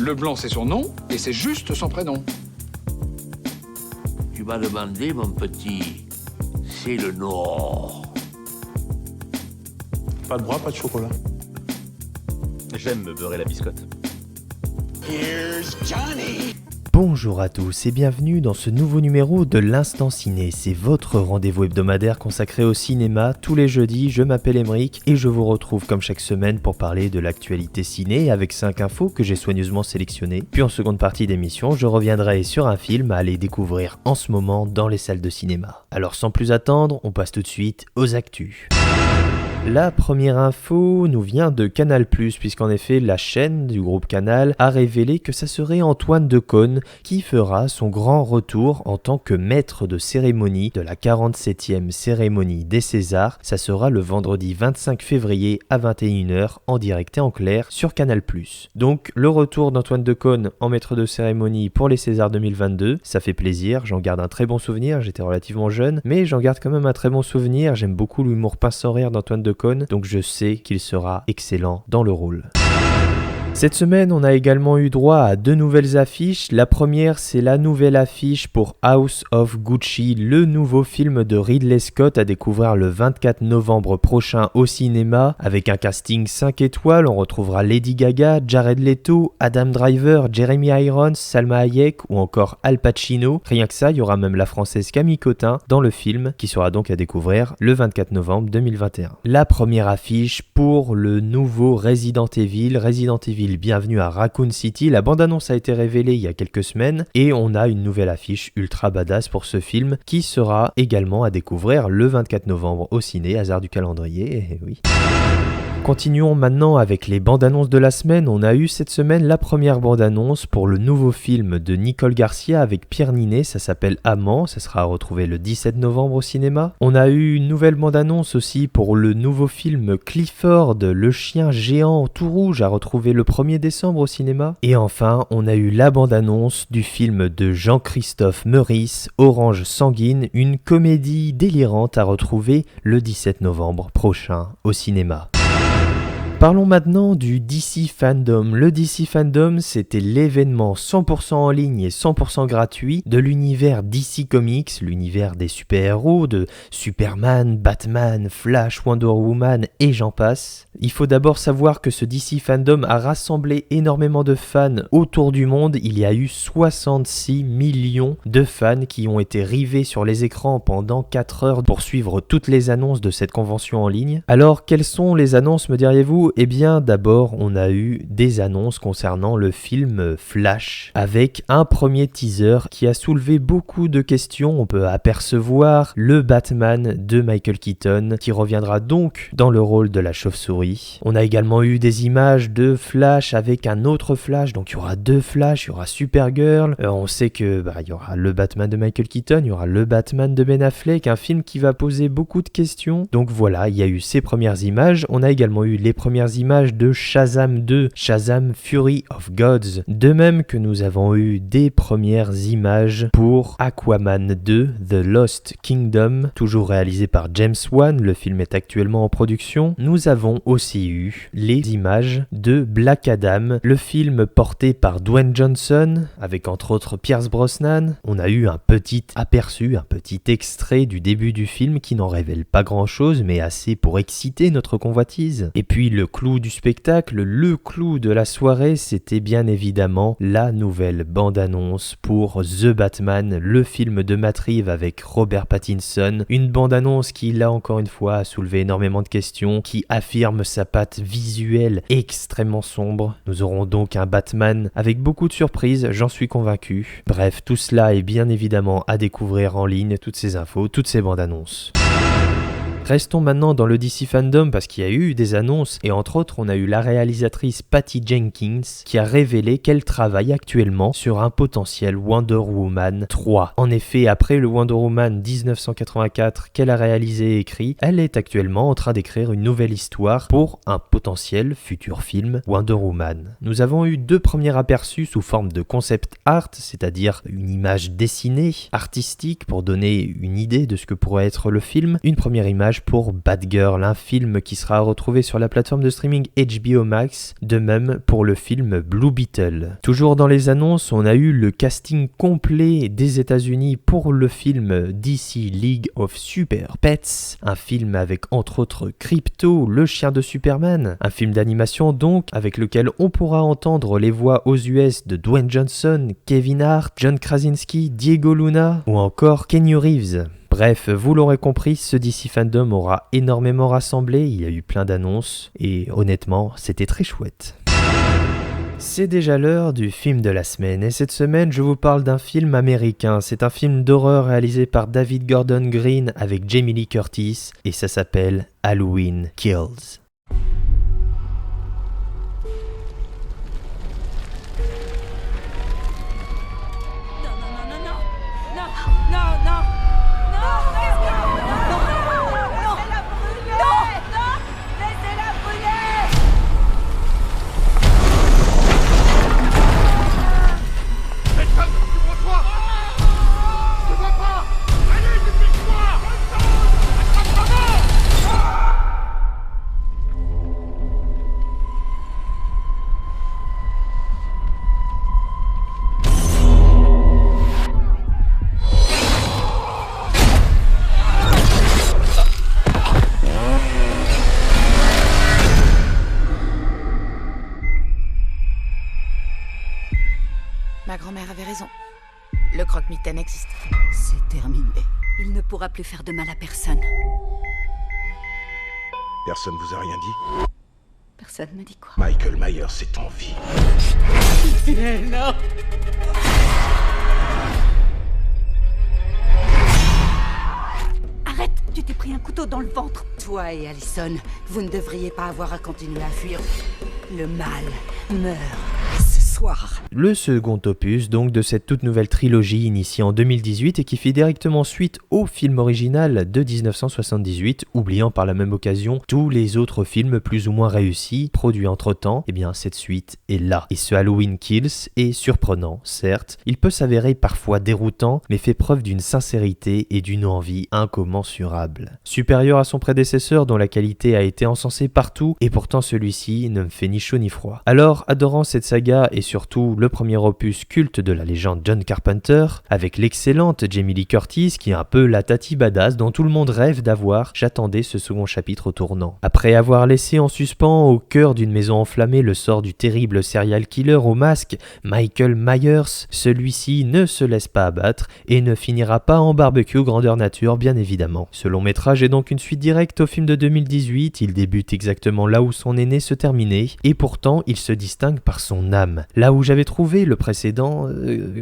Le blanc, c'est son nom, et c'est juste son prénom. Tu m'as demandé, mon petit, c'est le Nord. Pas de bras, pas de chocolat. J'aime me beurrer la biscotte. Here's Johnny. Bonjour à tous et bienvenue dans ce nouveau numéro de l'Instant Ciné. C'est votre rendez-vous hebdomadaire consacré au cinéma. Tous les jeudis, je m'appelle Émeric et je vous retrouve comme chaque semaine pour parler de l'actualité ciné avec 5 infos que j'ai soigneusement sélectionnées. Puis en seconde partie d'émission, je reviendrai sur un film à aller découvrir en ce moment dans les salles de cinéma. Alors sans plus attendre, on passe tout de suite aux actus. La première info nous vient de Canal+, puisqu'en effet la chaîne du groupe Canal a révélé que ça serait Antoine Decaune qui fera son grand retour en tant que maître de cérémonie de la 47e cérémonie des Césars. Ça sera le vendredi 25 février à 21h en direct et en clair sur Canal+. Donc le retour d'Antoine Decaune en maître de cérémonie pour les Césars 2022, ça fait plaisir, j'en garde un très bon souvenir, j'étais relativement jeune, mais j'en garde quand même un très bon souvenir, j'aime beaucoup l'humour pince-horaire d'Antoine Decaune, donc je sais qu'il sera excellent dans le rôle. Cette semaine, on a également eu droit à 2 nouvelles affiches. La première, c'est la nouvelle affiche pour House of Gucci, le nouveau film de Ridley Scott à découvrir le 24 novembre prochain au cinéma. Avec un casting 5 étoiles, on retrouvera Lady Gaga, Jared Leto, Adam Driver, Jeremy Irons, Salma Hayek ou encore Al Pacino. Rien que ça, il y aura même la française Camille Cotin dans le film qui sera donc à découvrir le 24 novembre 2021. La première affiche pour le nouveau Resident Evil Bienvenue à Raccoon City. La bande-annonce a été révélée il y a quelques semaines et on a une nouvelle affiche ultra badass pour ce film qui sera également à découvrir le 24 novembre au ciné, hasard du calendrier, et oui. Continuons maintenant avec les bandes-annonces de la semaine. On a eu cette semaine la première bande-annonce pour le nouveau film de Nicole Garcia avec Pierre Ninet, ça s'appelle Amant, ça sera à retrouver le 17 novembre au cinéma. On a eu une nouvelle bande-annonce aussi pour le nouveau film Clifford, le chien géant tout rouge, à retrouver le 1er décembre au cinéma. Et enfin, on a eu la bande-annonce du film de Jean-Christophe Meurice, Orange Sanguine, une comédie délirante à retrouver le 17 novembre prochain au cinéma. Parlons maintenant du DC Fandom. Le DC Fandom, c'était l'événement 100% en ligne et 100% gratuit de l'univers DC Comics, l'univers des super-héros de Superman, Batman, Flash, Wonder Woman et j'en passe. Il faut d'abord savoir que ce DC Fandom a rassemblé énormément de fans autour du monde. Il y a eu 66 millions de fans qui ont été rivés sur les écrans pendant 4 heures pour suivre toutes les annonces de cette convention en ligne. Alors, quelles sont les annonces, me diriez-vous ? Eh bien, d'abord, on a eu des annonces concernant le film Flash, avec un premier teaser qui a soulevé beaucoup de questions. On peut apercevoir le Batman de Michael Keaton, qui reviendra donc dans le rôle de la chauve-souris. On a également eu des images de Flash avec un autre Flash, donc il y aura 2 Flash, il y aura Supergirl. On sait que il y aura le Batman de Michael Keaton, il y aura le Batman de Ben Affleck, un film qui va poser beaucoup de questions. Donc voilà, il y a eu ces premières images. On a également eu les premières images de Shazam 2, Shazam Fury of Gods, de même que nous avons eu des premières images pour Aquaman 2, The Lost Kingdom, toujours réalisé par James Wan, le film est actuellement en production. Nous avons aussi eu les images de Black Adam, le film porté par Dwayne Johnson, avec entre autres Pierce Brosnan. On a eu un petit aperçu, un petit extrait du début du film qui n'en révèle pas grand chose, mais assez pour exciter notre convoitise. Et puis le clou du spectacle, le clou de la soirée, c'était bien évidemment la nouvelle bande-annonce pour The Batman, le film de Matt Reeves avec Robert Pattinson. Une bande-annonce qui, là encore une fois, a soulevé énormément de questions, qui affirme sa patte visuelle extrêmement sombre. Nous aurons donc un Batman avec beaucoup de surprises, j'en suis convaincu. Bref, tout cela est bien évidemment à découvrir en ligne, toutes ces infos, toutes ces bandes-annonces. Restons maintenant dans le DC Fandom parce qu'il y a eu des annonces et entre autres on a eu la réalisatrice Patty Jenkins qui a révélé qu'elle travaille actuellement sur un potentiel Wonder Woman 3. En effet, après le Wonder Woman 1984 qu'elle a réalisé et écrit, elle est actuellement en train d'écrire une nouvelle histoire pour un potentiel futur film Wonder Woman. Nous avons eu 2 premiers aperçus sous forme de concept art, c'est-à-dire une image dessinée, artistique pour donner une idée de ce que pourrait être le film. Une première image tournage pour Bad Girl, un film qui sera retrouvé sur la plateforme de streaming HBO Max, de même pour le film Blue Beetle. Toujours dans les annonces, on a eu le casting complet des États-Unis pour le film DC League of Super Pets, un film avec entre autres Crypto, le chien de Superman, un film d'animation donc avec lequel on pourra entendre les voix aux US de Dwayne Johnson, Kevin Hart, John Krasinski, Diego Luna ou encore Keanu Reeves. Bref, vous l'aurez compris, ce DC Fandom aura énormément rassemblé, il y a eu plein d'annonces et honnêtement, c'était très chouette. C'est déjà l'heure du film de la semaine et cette semaine je vous parle d'un film américain. C'est un film d'horreur réalisé par David Gordon Green avec Jamie Lee Curtis et ça s'appelle Halloween Kills. Ma grand-mère avait raison. Le croque-mitaine existe. C'est terminé. Il ne pourra plus faire de mal à personne. Personne vous a rien dit? Personne me dit quoi. Michael Myers est en vie. Non. Arrête, tu t'es pris un couteau dans le ventre. Toi et Allison, vous ne devriez pas avoir à continuer à fuir. Le mal meurt ce soir. Le second opus donc de cette toute nouvelle trilogie initiée en 2018 et qui fait directement suite au film original de 1978, oubliant par la même occasion tous les autres films plus ou moins réussis produits entre temps. Et bien cette suite est là. Et ce Halloween Kills est surprenant, certes, il peut s'avérer parfois déroutant, mais fait preuve d'une sincérité et d'une envie incommensurables. Supérieur à son prédécesseur dont la qualité a été encensée partout, et pourtant celui-ci ne me fait ni chaud ni froid. Alors, adorant cette saga et surtout le premier opus culte de la légende John Carpenter, avec l'excellente Jamie Lee Curtis qui est un peu la tati badass dont tout le monde rêve d'avoir, j'attendais ce second chapitre au tournant. Après avoir laissé en suspens au cœur d'une maison enflammée le sort du terrible serial killer au masque, Michael Myers, celui-ci ne se laisse pas abattre et ne finira pas en barbecue grandeur nature bien évidemment. Ce long métrage est donc une suite directe au film de 2018, il débute exactement là où son aîné se terminait et pourtant il se distingue par son âme. Là où j'avais trouvé le précédent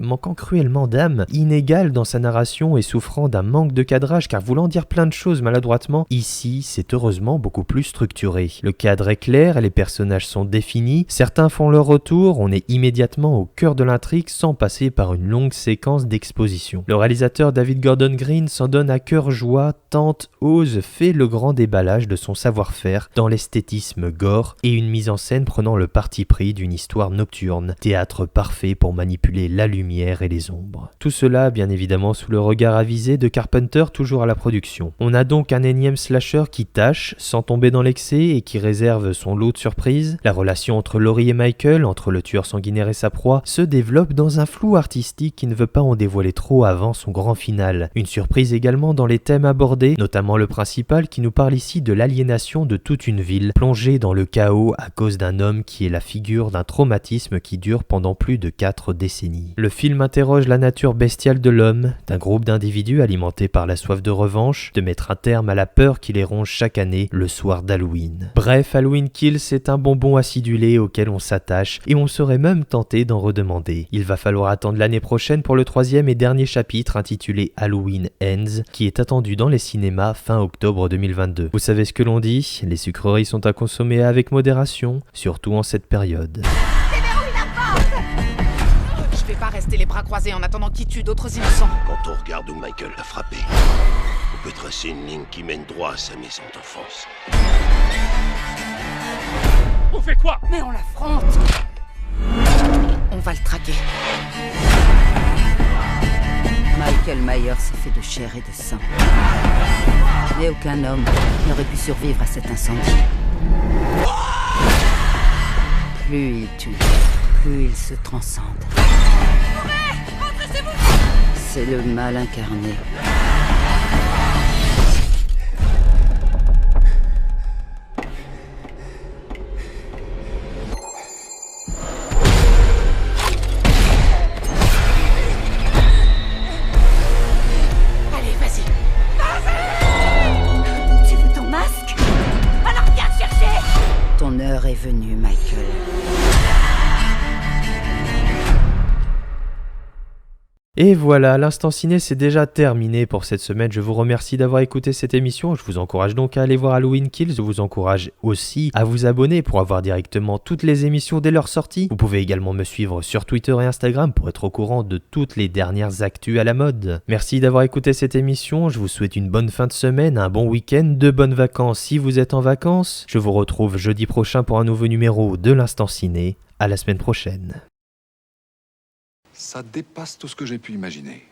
manquant cruellement d'âme, inégal dans sa narration et souffrant d'un manque de cadrage car voulant dire plein de choses maladroitement, ici c'est heureusement beaucoup plus structuré. Le cadre est clair, les personnages sont définis, certains font leur retour, on est immédiatement au cœur de l'intrigue sans passer par une longue séquence d'exposition. Le réalisateur David Gordon Green s'en donne à cœur joie, tente, ose, fait le grand déballage de son savoir-faire dans l'esthétisme gore et une mise en scène prenant le parti pris d'une histoire nocturne, théâtre parfait pour manipuler la lumière et les ombres. Tout cela bien évidemment sous le regard avisé de Carpenter toujours à la production. On a donc un énième slasher qui tâche sans tomber dans l'excès et qui réserve son lot de surprises. La relation entre Laurie et Michael, entre le tueur sanguinaire et sa proie, se développe dans un flou artistique qui ne veut pas en dévoiler trop avant son grand final. Une surprise également dans les thèmes abordés, notamment le principal qui nous parle ici de l'aliénation de toute une ville, plongée dans le chaos à cause d'un homme qui est la figure d'un traumatisme qui dure pendant plus de 4 décennies. Le film interroge la nature bestiale de l'homme, d'un groupe d'individus alimentés par la soif de revanche, de mettre un terme à la peur qui les ronge chaque année le soir d'Halloween. Bref, Halloween Kills c'est un bonbon acidulé auquel on s'attache et on serait même tenté d'en redemander. Il va falloir attendre l'année prochaine pour le 3e et dernier chapitre intitulé Halloween Ends, qui est attendu dans les cinémas fin octobre 2022. Vous savez ce que l'on dit, les sucreries sont à consommer avec modération, surtout en cette période. Je vais pas rester les bras croisés en attendant qu'il tue d'autres innocents. Quand on regarde où Michael a frappé, on peut tracer une ligne qui mène droit à sa maison d'enfance. On fait quoi? Mais on l'affronte. On va le traquer. Mike. Michael Myers est fait de chair et de sang. Mais aucun homme n'aurait pu survivre à cet incendie. Plus il tue, plus il se transcende. C'est le mal incarné. Allez, vas-y. Tu veux ton masque? Alors viens le chercher! Ton heure est venue, Michael. Et voilà, l'instant ciné c'est déjà terminé pour cette semaine. Je vous remercie d'avoir écouté cette émission. Je vous encourage donc à aller voir Halloween Kills. Je vous encourage aussi à vous abonner pour avoir directement toutes les émissions dès leur sortie. Vous pouvez également me suivre sur Twitter et Instagram pour être au courant de toutes les dernières actus à la mode. Merci d'avoir écouté cette émission. Je vous souhaite une bonne fin de semaine, un bon week-end, de bonnes vacances si vous êtes en vacances. Je vous retrouve jeudi prochain pour un nouveau numéro de l'instant ciné. À la semaine prochaine. Ça dépasse tout ce que j'ai pu imaginer.